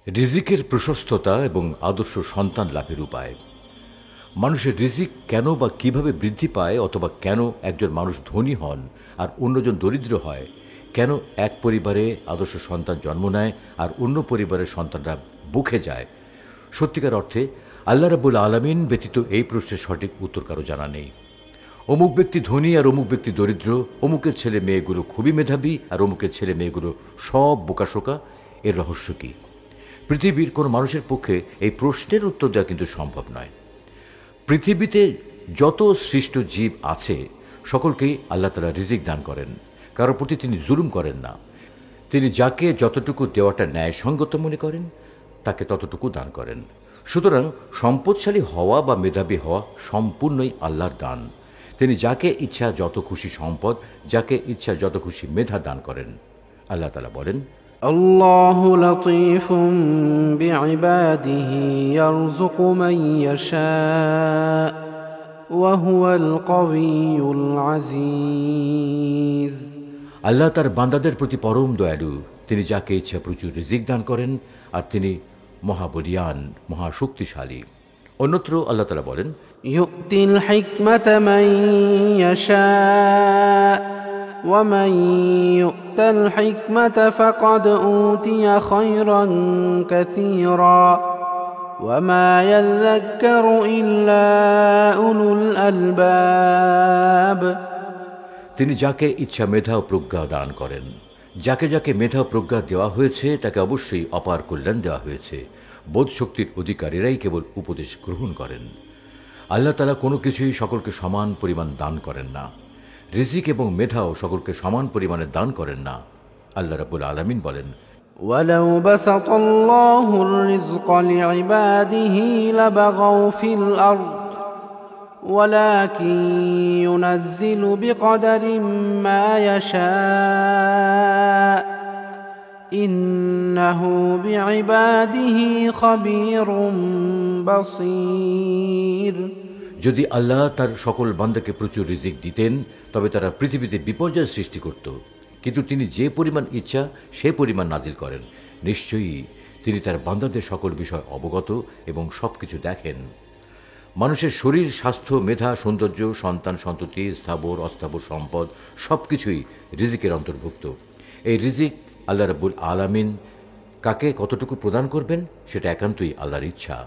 রিজিকের প্রশস্ততা এবং আদর্শ সন্তান লাভের উপায়। মানুষের রিজিক কেন বা কিভাবে বৃদ্ধি পায়, অথবা কেন একজন মানুষ ধনী হন আর অন্যজন দরিদ্র হয়, কেন এক পরিবারে আদর্শ সন্তান জন্ম নেয় আর অন্য পরিবারের সন্তানরা বুকে যায়, সত্যিকার অর্থে আল্লাহ রাব্বুল আলামিন ব্যতীত এই প্রশ্নের সঠিক উত্তর কারো জানা নেই। অমুক ব্যক্তি ধনী আর অমুক ব্যক্তি দরিদ্র, অমুকের ছেলে মেয়েগুলো খুবই মেধাবী আর অমুকের ছেলে মেয়েগুলো সব বোকাশোকা, এর রহস্য কী? পৃথিবীর কোনো মানুষের পক্ষে এই প্রশ্নের উত্তর দেওয়া কিন্তু সম্ভব নয়। পৃথিবীতে যত সৃষ্ট জীব আছে সকলকেই আল্লাহ তাআলা রিজিক দান করেন, কারোর প্রতি তিনি জুলুম করেন না। তিনি যাকে যতটুকু দেওয়াটা ন্যায়সঙ্গত মনে করেন তাকে ততটুকু দান করেন। সুতরাং সম্পদশালী হওয়া বা মেধাবী হওয়া সম্পূর্ণই আল্লাহর দান। তিনি যাকে ইচ্ছা যত খুশি সম্পদ, যাকে ইচ্ছা যত খুশি মেধা দান করেন। আল্লাহ তাআলা বলেন, আল্লাহু লতীফুম বিইবাদিহি ইয়ারযুকু মান ইয়াশা ওয়া হুয়াল কাওয়িয়ুল আজিজ। আল্লাহ তার বান্দাদের প্রতি পরম দয়ালু। তিনি যাকে ইচ্ছা প্রচুর রিজিক দান করেন আর তিনি মহাবলিয়ান, মহাশক্তিশালী। অন্যত্র আল্লাহ তাআলা বলেন, ইউতিল হিকমাতা মান ইয়াশা ওয়া মান ইউতাল হিকমাতা ফাকাদ উতিয়া খায়রান কাসীরা ওয়া মা ইয়াযাক্কারু ইল্লা উলুল আলবাব। তিনি যাকে ইচ্ছা মেধা ও প্রজ্ঞা দান করেন। যাকে যাকে মেধা ও প্রজ্ঞা দেওয়া হয়েছে তাকে অবশ্যই অপার কল্যাণ দেওয়া হয়েছে। বোধশক্তির অধিকারীরাই কেবল উপদেশ গ্রহণ করেন। আল্লাহ তাআলা কোনো কিছুই সকলকে সমান পরিমাণ দান করেন না। রিজিক এবং মেধাও সকলকে সমান পরিমাণে দান করেন না। আল্লাহ রাব্বুল আলামিন বলেন, ওয়ালাউ বাসাতাল্লাহুর রিজকা লিইবাদিহি লাবাগাউ ফিল আরদ ওয়ালাকিন ইউনাজ্জিলু বিকদারিন মা ইয়াশা ইন্নাহু বিইবাদিহি খাবীরুম বাসীর। যদি আল্লাহ তার সকল বান্দাকে প্রচুর রিজিক দিতেন তবে তারা পৃথিবীতে বিপর্যয় সৃষ্টি করত, কিন্তু তিনি যে পরিমাণ ইচ্ছা সে পরিমাণ নাজিল করেন। নিশ্চয়ই তিনি তার বান্দাদের সকল বিষয় অবগত এবং সব কিছু দেখেন। মানুষের শরীর, স্বাস্থ্য, মেধা, সৌন্দর্য, সন্তান সন্ততি, স্থাবর অস্থাবর সম্পদ সব কিছুই রিজিকের অন্তর্ভুক্ত। এই রিজিক আল্লাহ রাব্বুল আলামিন কাকে কতটুকু প্রদান করবেন সেটা একান্তই আল্লাহর ইচ্ছা।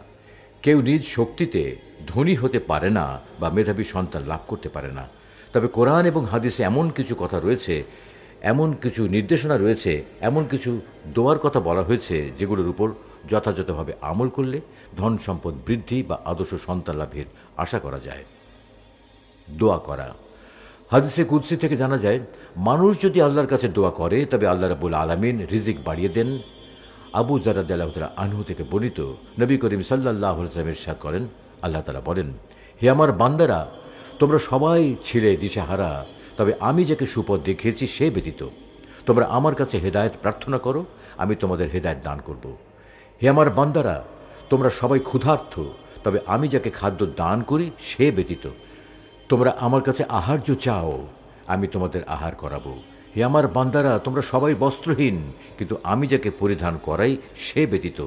কেউ নিজ শক্তিতে ধনী হতে পারে না বা মেধাবী সন্তান লাভ করতে পারে না। তবে কোরআন এবং হাদিসে এমন কিছু কথা রয়েছে, এমন কিছু নির্দেশনা রয়েছে, এমন কিছু দোয়ার কথা বলা হয়েছে যেগুলোর উপর যথাযথভাবে আমল করলে ধন সম্পদ বৃদ্ধি বা আদর্শ সন্তান লাভের আশা করা যায়। দোয়া করা। হাদিসে কুদসি থেকে জানা যায়, মানুষ যদি আল্লাহর কাছে দোয়া করে তবে আল্লাহ রাব্বুল আলামিন রিজিক বাড়িয়ে দেন। আবু যর রাদিয়াল্লাহু তাআলা আনহু থেকে বর্ণিত, নবী করিম সাল্লাল্লাহু আলাইহি ওয়াসাল্লাম ইরশাদ করেন, আল্লাহ তাআলা বলেন, হে আমার বান্দারা, তোমরা সবাই ছিলে দিশেহারা, তবে আমি যাকে সুপথ দেখিয়েছি সে ব্যতীত তোমরা আমার কাছে হেদায়েত প্রার্থনা করো, আমি তোমাদের হেদায়েত দান করব। হে আমার বান্দারা, তোমরা সবাই ক্ষুধার্ত, তবে আমি যাকে খাদ্য দান করি সে ব্যতীত তোমরা আমার কাছে আহার্য চাও, আমি তোমাদের আহার করাবো। হে আমার বান্দারা, তোমরা সবাই বস্ত্রহীন, কিন্তু আমি যাকে পরিধান করাই সে ব্যতীত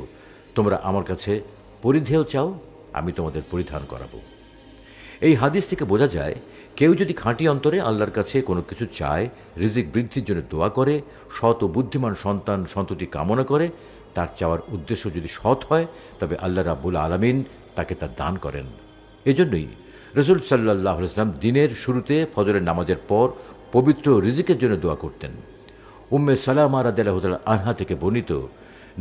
তোমরা আমার কাছে পরিধেয় চাও, আমি তোমাদের পরিধান করাবো। এই হাদিস থেকে বোঝা যায়, কেউ যদি খাঁটি অন্তরে আল্লাহর কাছে কোনো কিছু চায়, রিজিক বৃদ্ধির জন্য দোয়া করে, সৎ ও বুদ্ধিমান সন্তান সন্ততি কামনা করে, তার চাওয়ার উদ্দেশ্য যদি সৎ হয় তবে আল্লাহ রাব্বুল আলামিন তাকে তা দান করেন। এজন্যই রাসূল সাল্লাল্লাহু আলাইহি ওয়াসাল্লাম দিনের শুরুতে ফজরের নামাজের পর পবিত্র রিজিকের জন্য দোয়া করতেন। উম্মে সালামা রাদিয়াল্লাহু তাআলা আনহা থেকে বর্ণিত,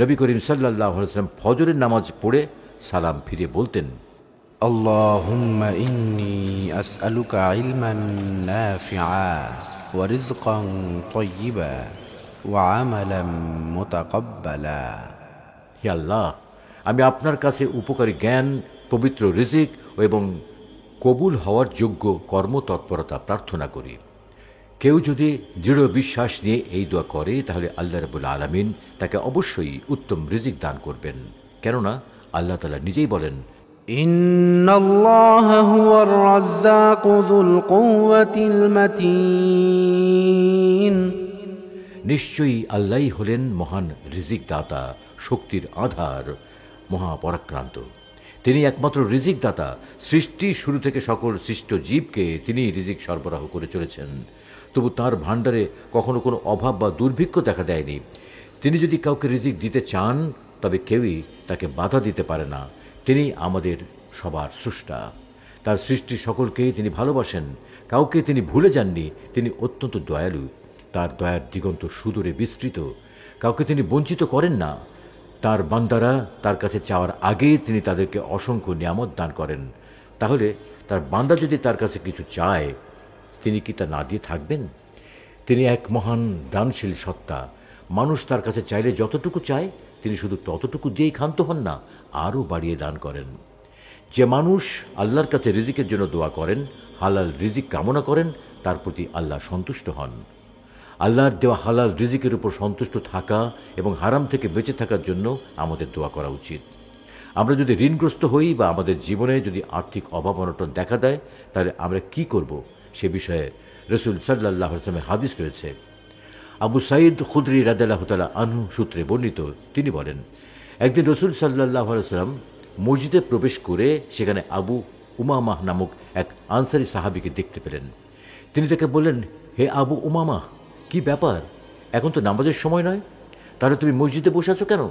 নবী করিম সাল্লাল্লাহু আলাইহি ওয়াসাল্লাম ফজরের নামাজ পড়ে সালাম ফিরে বলতেন, আল্লাহুম্মা ইন্নী আসআলুকা ইলমান নাফিআ ওয়া রিজকান তাইয়্যিবা ওয়া আমালান মুতাকাব্বালা। হে আল্লাহ, আমি আপনার কাছে উপকারী জ্ঞান, পবিত্র রিজিক এবং কবুল হওয়ার যোগ্য কর্মতৎপরতা প্রার্থনা করি। কেউ যদি দৃঢ় বিশ্বাস নিয়ে এই দোয়া করে তাহলে আল্লাহ রাব্বুল আলামিন তাকে অবশ্যই উত্তম রিজিক দান করবেন। কেননা আল্লাহ তাআলা নিজেই বলেন, ইন্নাল্লাহা হুয়ার রাজ্জাকু যুল কুওয়াতিল মাতিন। নিশ্চয়ই আল্লাহই হলেন মহান রিজিক দাতা, শক্তির আধার, মহাপরাক্রান্ত। তিনি একমাত্র রিজিক দাতা। সৃষ্টি শুরু থেকে সকল সৃষ্ট জীবকে তিনি রিজিক সরবরাহ করে চলেছেন। তবু তার ভাণ্ডারে কখনো কোনো অভাব বা দুর্ভিক্ষ দেখা দেয়নি। তিনি যদি কাউকে রিজিক দিতে চান তবে কেউই তাকে বাধা দিতে পারে না। তিনি আমাদের সবার স্রষ্টা। তার সৃষ্টি সকলকেই তিনি ভালোবাসেন। কাউকে তিনি ভুলে যাননি। তিনি অত্যন্ত দয়ালু। তার দয়ার দিগন্ত সুদূরে বিস্তৃত। কাউকে তিনি বঞ্চিত করেন না। তার বান্দারা তার কাছে চাওয়ার আগেই তিনি তাদেরকে অসংখ্য নিয়ামত দান করেন। তাহলে তার বান্দা যদি তার কাছে কিছু চায়, তিনি কি তা না দিয়ে থাকবেন? তিনি এক মহান দানশীল সত্তা। মানুষ তার কাছে চাইলে যতটুকু চায় তিনি শুধু ততটুকু দিয়েই ক্ষান্ত হন না, আরও বাড়িয়ে দান করেন। যে মানুষ আল্লাহর কাছে রিজিকের জন্য দোয়া করেন, হালাল রিজিক কামনা করেন, তার প্রতি আল্লাহ সন্তুষ্ট হন। আল্লাহর দেওয়া হালাল রিজিকের উপর সন্তুষ্ট থাকা এবং হারাম থেকে বেঁচে থাকার জন্য আমাদের দোয়া করা উচিত। আমরা যদি ঋণগ্রস্ত হই বা আমাদের জীবনে যদি আর্থিক অভাব অনটন দেখা দেয়, তাহলে আমরা কি করব সে বিষয়ে রসুল সাল্লাল্লাহু আলাইহি ওয়াসাল্লামের হাদিস রয়েছে। আবু সাঈদ খুদরি রাদিয়াল্লাহু তাআলা আনহু সূত্রে বর্ণিত, তিনি বলেন, একদিন রসুল সাল্লাল্লাহু আলাইহি ওয়াসাল্লাম মসজিদে প্রবেশ করে সেখানে আবু উমামাহ নামক এক আনসারী সাহাবীকে দেখতে পেলেন। তিনি তাকে বললেন, হে আবু উমামাহ, কি ব্যাপার? এখন তো নামাজের সময় নয়, তাহলে তুমি মসজিদে বসে আছো কেন?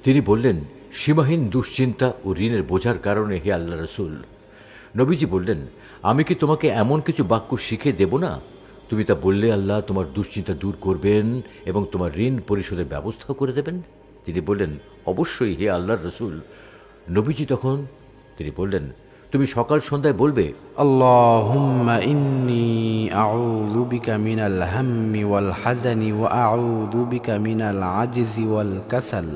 তিনি বললেন, সীমাহীন দুশ্চিন্তা ও ঋণের বোঝার কারণে হে আল্লাহ রসুল। নবীজি বললেন, আমি কি তোমাকে এমন কিছু বাক্য শিখে দেব না? তুমি তা বললে আল্লাহ তোমার দুশ্চিন্তা দূর করবেন এবং তোমার ঋণ পরিশোধের ব্যবস্থাও করে দেবেন। তিনি বললেন, অবশ্যই হে আল্লাহর রসুল। নবীজি তখন তিনি বললেন, তুমি সকাল সন্ধ্যায় বলবে, আল্লাহুম্মা ইন্নী আউযু বিকা মিনাল হাম্মি ওয়াল হাযানি ওয়া আউযু বিকা মিনাল আজজি ওয়াল কাসাল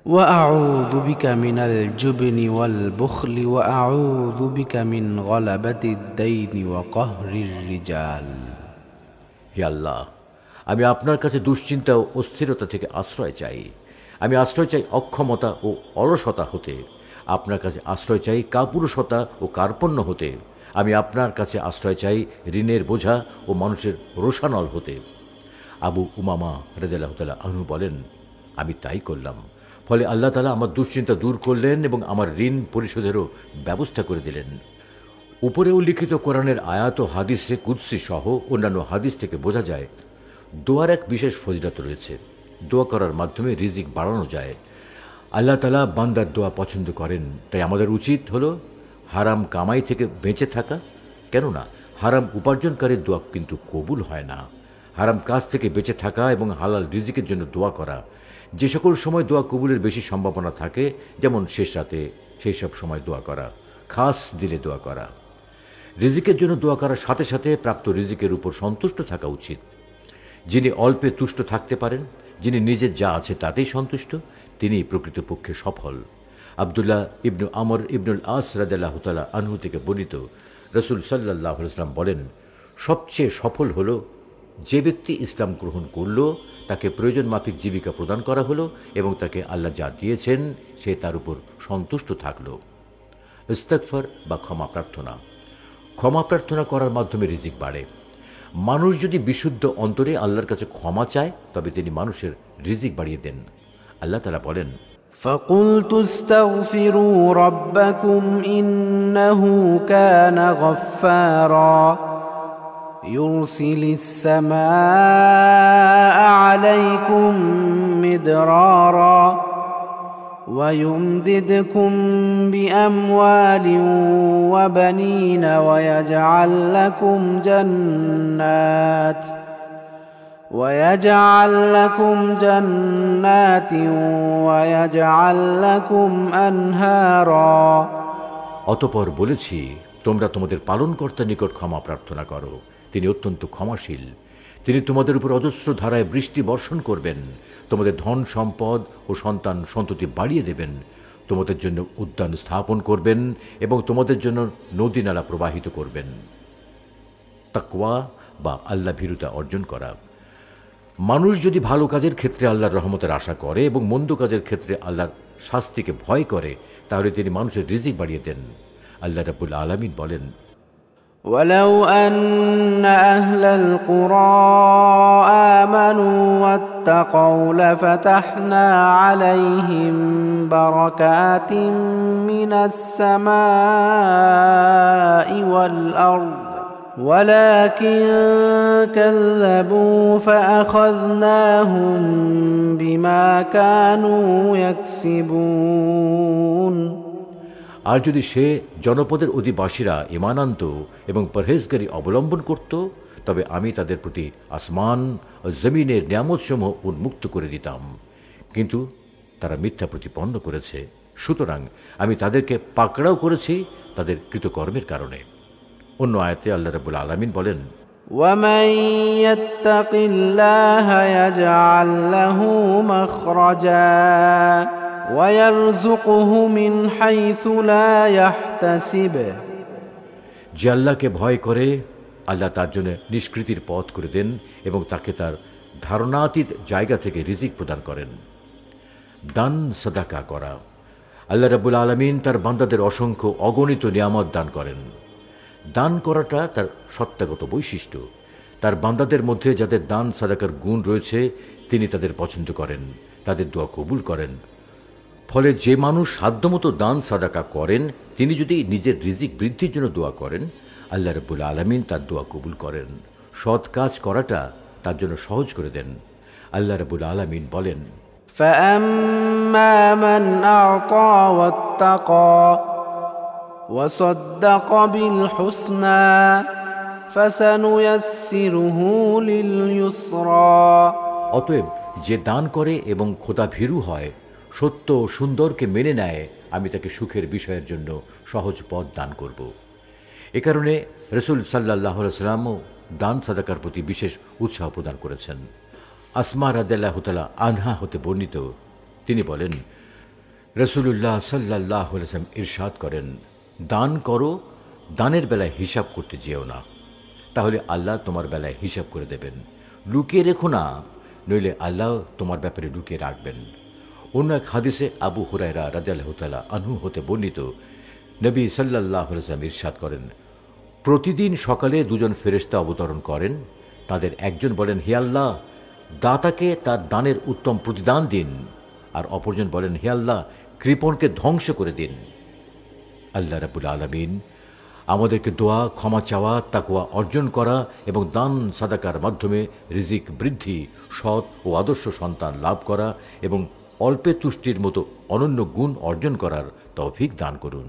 ওয়া আউযু বিকা মিনাল জুবনি ওয়াল বুখলি ওয়া আউযু বিকা মিন গলাবাতিদ দাইনি ওয়া কাহরির রিজাল। হে আল্লাহ, আমি আপনার কাছে দুশ্চিন্তা ও অস্থিরতা থেকে আশ্রয় চাই। আমি আশ্রয় চাই অক্ষমতা ও অলসতা হতে। আপনার কাছে আশ্রয় চাই কাপুরুষতা ও কার্পণ্য হতে। আমি আপনার কাছে আশ্রয় চাই ঋণের বোঝা ও মানুষের রোষানল হতে। আবু উমামা রাদিয়াল্লাহু তাআলা আনহু বলেন, আমি তাই করলাম। ফলে আল্লাহ তাআলা আমার দুশ্চিন্তা দূর করলেন এবং আমার ঋণ পরিশোধেরও ব্যবস্থা করে দিলেন। উপরে উল্লিখিত কোরআনের আয়াত ও হাদিসে কুদসি সহ অন্যান্য হাদিস থেকে বোঝা যায়, দোয়ার এক বিশেষ ফজিলত রয়েছে। দোয়া করার মাধ্যমে রিজিক বাড়ানো যায়। আল্লাহ তাআলা বান্দার দোয়া পছন্দ করেন। তাই আমাদের উচিত হলো হারাম কামাই থেকে বেঁচে থাকা। কেননা হারাম উপার্জনকারীর দোয়া কিন্তু কবুল হয় না। হারাম কাজ থেকে বেঁচে থাকা এবং হালাল রিজিকের জন্য দোয়া করা। যে সকল সময় দোয়া কবুলের বেশি সম্ভাবনা থাকে, যেমন শেষ রাতে, সেই সব সময় দোয়া করা, খাস দিলে দোয়া করা। রিজিকের জন্য দোয়া করার সাথে সাথে প্রাপ্ত রিজিকের উপর সন্তুষ্ট থাকা উচিত। যিনি অল্পে তুষ্ট থাকতে পারেন, যিনি নিজের যা আছে তাতেই সন্তুষ্ট, তিনি প্রকৃতপক্ষে সফল। আবদুল্লাহ ইবনু আমর ইবনুল আস রাদিয়াল্লাহু তাআলা আনহু থেকে বর্ণিত, রসুল সাল্লাল্লাহু আলাইহি ওয়াসাল্লাম বলেন, সবচেয়ে সফল হলো যে ব্যক্তি ইসলাম গ্রহণ করল, তাকে প্রয়োজন মাফিক জীবিকা প্রদান করা হলো এবং তাকে আল্লাহ যা দিয়েছেন সে তার উপর সন্তুষ্ট থাকল। ইস্তিগফার বা ক্ষমা প্রার্থনা। ক্ষমা প্রার্থনা করার মাধ্যমে রিজিক বাড়ে। মানুষ যদি বিশুদ্ধ অন্তরে আল্লাহর কাছে ক্ষমা চায়, তবে তিনি মানুষের রিজিক বাড়িয়ে দেন। আল্লাহ তাআলা বলেন, فقلت استغفروا ربكم إنه كان غفارا يرسل السماء عليكم مدرارا ويمددكم بأموال وبنين ويجعل لكم جنات ويجعل لكم أنهارا। অতঃপর বলেছি, তোমরা তোমাদের পালনকর্তার নিকট ক্ষমা প্রার্থনা করো। তিনি অত্যন্ত ক্ষমাশীল। তিনি তোমাদের উপর অজস্র ধারায় বৃষ্টি বর্ষণ করবেন, তোমাদের ধন সম্পদ ও সন্তান সন্ততি বাড়িয়ে দেবেন, তোমাদের জন্য উদ্যান স্থাপন করবেন এবং তোমাদের জন্য নদী নালা প্রবাহিত করবেন। তাকওয়া বা আল্লাহ ভীরুতা অর্জন করা। মানুষ যদি ভালো কাজের ক্ষেত্রে আল্লাহর রহমতের আশা করে এবং মন্দ কাজের ক্ষেত্রে আল্লাহর শাস্তিকে ভয় করে, তাহলে তিনি মানুষের রিজিক বাড়িয়ে দেন। আল্লাহ রাব্বুল আলামিন বলেন, ولو أن أهل القرى آمنوا واتقوا لفتحنا عليهم بركات من السماء والأرض ولكن كذبوا فأخذناهم بما كانوا يكسبون আর যদি সে জনপদের অধিবাসীরা ঈমান আনত এবং পরহেজগারি অবলম্বন করত, তবে আমি তাদের প্রতি আসমান ও জমিনের নিয়ামতসমূহ উন্মুক্ত করে দিতাম, কিন্তু তারা মিথ্যা প্রতিপন্ন করেছে। সুতরাং আমি তাদেরকে পাকড়াও করেছি তাদের কৃতকর্মের কারণে। অন্য আয়াতে আল্লাহ রাব্বুল আলামিন বলেন, ومن يتق الله يجعل له مخرجا ويرزقه من حيث لا يحتسب যে আল্লাহকে ভয় করে আল্লাহ তার জন্য নিষ্কৃতির পথ করে দেন এবং তাকে তার ধারণাতীত জায়গা থেকে রিজিক প্রদান করেন। দান সাদাকা করা। আল্লাহ রাব্বুল আলামিন তার বান্দাদের অসংখ্য অগণিত নিয়ামত দান করেন। দান করাটা তার সত্তাগত বৈশিষ্ট্য। তার বান্দাদের মধ্যে যাদের দান সাদাকার গুণ রয়েছে তিনি তাদের পছন্দ করেন, তাদের দোয়া কবুল করেন। ফলে যে মানুষ সাধ্যমতো দান সাদাকা করেন তিনি যদি নিজের রিজিক বৃদ্ধির জন্য দোয়া করেন, আল্লাহ রাব্বুল আলামিন তার দোয়া কবুল করেন, সৎ কাজ করাটা তার জন্য সহজ করে দেন। আল্লাহ রাব্বুল আলামিন বলেন, فأما من أعطى واتقى وصدق بالحسنى فسنيسره لليسرى অতএব যে দান করে এবং খোদা ভীরু হয়, সত্য ও সুন্দরকে মেনে নেয়, আমি তাকে সুখের বিষয়ের জন্য সহজ পথ দান করব। এ কারণে রাসূল সাল্লাল্লাহু আলাইহি ওয়াসাল্লামও দান সাদাকার প্রতি বিশেষ উৎসাহ প্রদান করেছেন। আসমা রাদিয়াল্লাহু তাআলা আনহা হতে বর্ণিত, তিনি বলেন, রাসূলুল্লাহ সাল্লাল্লাহু আলাইহি ওয়াসাল্লাম ইরশাদ করেন, দান করো, দানের বেলায় হিসাব করতে যেও না, তাহলে আল্লাহ তোমার বেলায় হিসাব করে দেবেন। লুকিয়ে রেখো না, নইলে আল্লাহ তোমার ব্যাপারে লুকিয়ে রাখবেন। অন্য এক হাদিসে আবু হুরায়রা রাদিয়াল্লাহু তাআলা আনহু হতে বর্ণিত, নবী সাল্লাল্লাহু আলাইহি ওয়াসাল্লাম ইরশাদ করেন, প্রতিদিন সকালে দুজন ফেরেশতা অবতরণ করেন। তাদের একজন বলেন, হে আল্লাহ, দাতাকে তার দানের উত্তম প্রতিদান দিন, আর অপরজন বলেন, হে আল্লাহ, কৃপণকে ধ্বংস করে দিন। আল্লাহ রাব্বুল আলামিন আমাদেরকে দোয়া, ক্ষমা চাওয়া, তাকওয়া অর্জন করা এবং দান সাদাকার মাধ্যমে রিজিক বৃদ্ধি, সৎ ও আদর্শ সন্তান লাভ করা এবং অল্পে তুষ্টির মতো অনন্য গুণ অর্জন করার তৌফিক দান করুন।